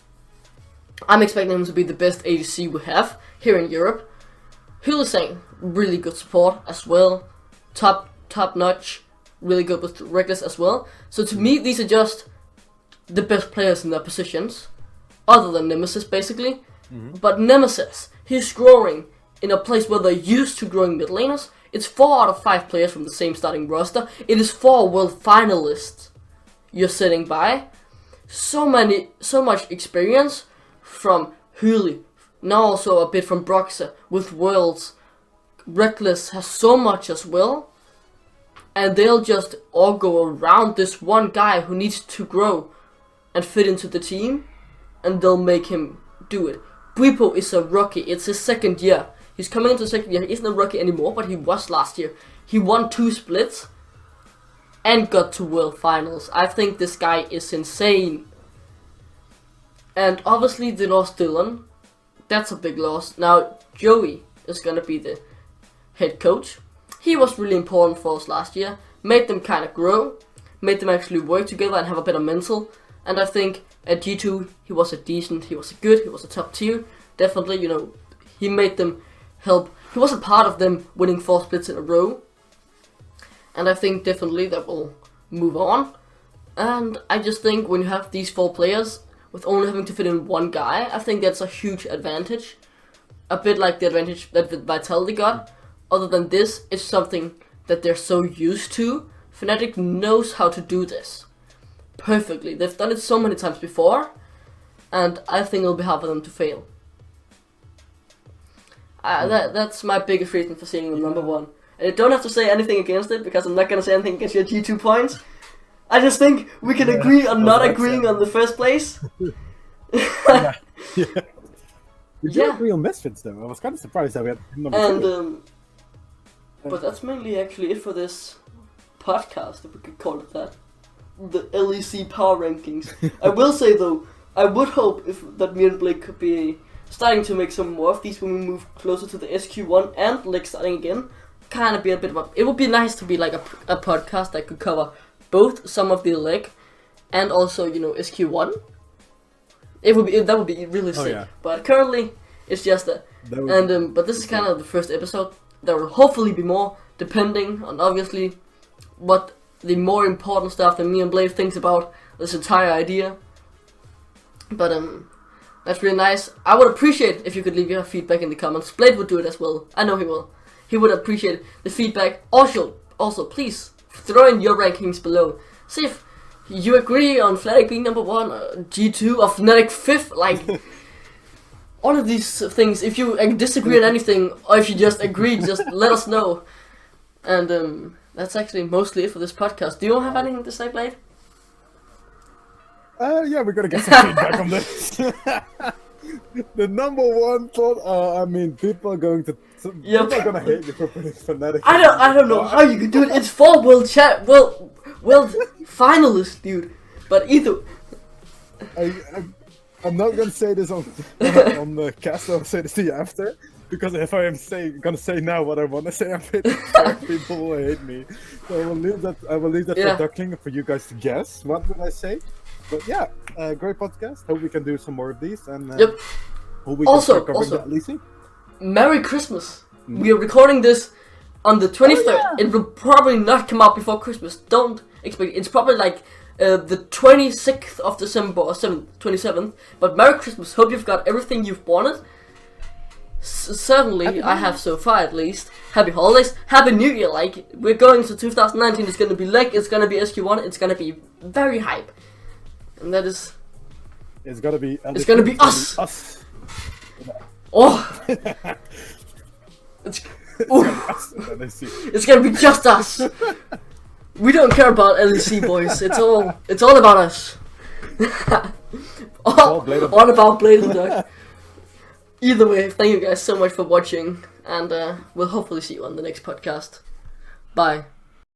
I'm expecting him to be the best ADC we have here in Europe. Hylissang, really good support as well. Top notch, really good with Reckless as well. So to me, these are just the best players in their positions, other than Nemesis basically. But Nemesis, he's growing in a place where they're used to growing mid laners. It's 4 out of 5 players from the same starting roster. It is 4 world finalists you're sitting by. So much experience from Hyli, now also a bit from Bruxa with Worlds. Reckless has so much as well, and they'll just all go around this one guy who needs to grow and fit into the team, and they'll make him do it. Bwipo is a rookie, it's his second year. He's coming into second year, he isn't a rookie anymore, but he was last year. He won 2 splits and got to World Finals. I think this guy is insane. And obviously they lost Dylan. That's a big loss. Now Joey is gonna be the head coach. He was really important for us last year. Made them kind of grow. Made them actually work together and have a better mental. And I think at G2 he was he was a top tier. Definitely, you know, he made them help. He was a part of them winning 4 splits in a row. And I think definitely that will move on. And I just think when you have these 4 players with only having to fit in one guy, I think that's a huge advantage. A bit like the advantage that Vitality got. Other than this, it's something that they're so used to. Fnatic knows how to do this perfectly. They've done it so many times before, and I think it'll be hard for them to fail. That's my biggest reason for seeing them number 1. And I don't have to say anything against it, because I'm not going to say anything against your G2 points. I just think we can agree on not agreeing on the first place. We do agree on Misfits though. I was kind of surprised that we had number 2. But that's mainly actually it for this podcast, if we could call it that. The LEC power rankings. I will say though, I would hope that me and Blake could be starting to make some more of these when we move closer to the SQ1 and LEC starting again. Kind of be a bit of a... It would be nice to be like a podcast that could cover both some of the LEC and also, you know, SQ1. That would be really sick. Yeah. But currently, it's just that. But this is kind of the first episode. There will hopefully be more, depending on obviously what the more important stuff that me and Blade thinks about this entire idea. But that's really nice. I would appreciate if you could leave your feedback in the comments. Blade would do it as well. I know he will. He would appreciate the feedback. Also, please throw in your rankings below. See if you agree on Fnatic being number 1, G2 or Fnatic 5th, like all of these things. If you disagree on anything, or if you just agree, just let us know. And that's actually mostly it for this podcast. Do you have anything to say, Blade? Yeah, we're gonna get some feedback on this. The number 1 thought, I mean, people are going to hate me for putting Fnatic. I don't know how you can do it. It's 4 world finalists, dude. But either I'm not gonna say this on the cast. I'll say this to you after, because if I am gonna say now what I want to say, I'm pretty sure people will hate me. So I will leave that for Duckling, for you guys to guess. What would I say? But yeah, great podcast. Hope we can do some more of these, and hope we can start covering that LEC. Merry Christmas. We are recording this on the 23rd. Oh, yeah. It will probably not come out before Christmas. Don't expect it. It's probably like the 26th of December or 27th. But Merry Christmas. Hope you've got everything you've wanted. Certainly, I have so far at least. Happy holidays. Happy New Year. Like, we're going to 2019. It's going to be LEC. It's going to be SQ1. It's going to be very hype. And that is... It's going to be... It's going to be us. Oh! It's, it's gonna be just us. We don't care about LEC, boys. It's all about us. all about Blade of Duck. Either way, thank you guys so much for watching, and we'll hopefully see you on the next podcast. Bye.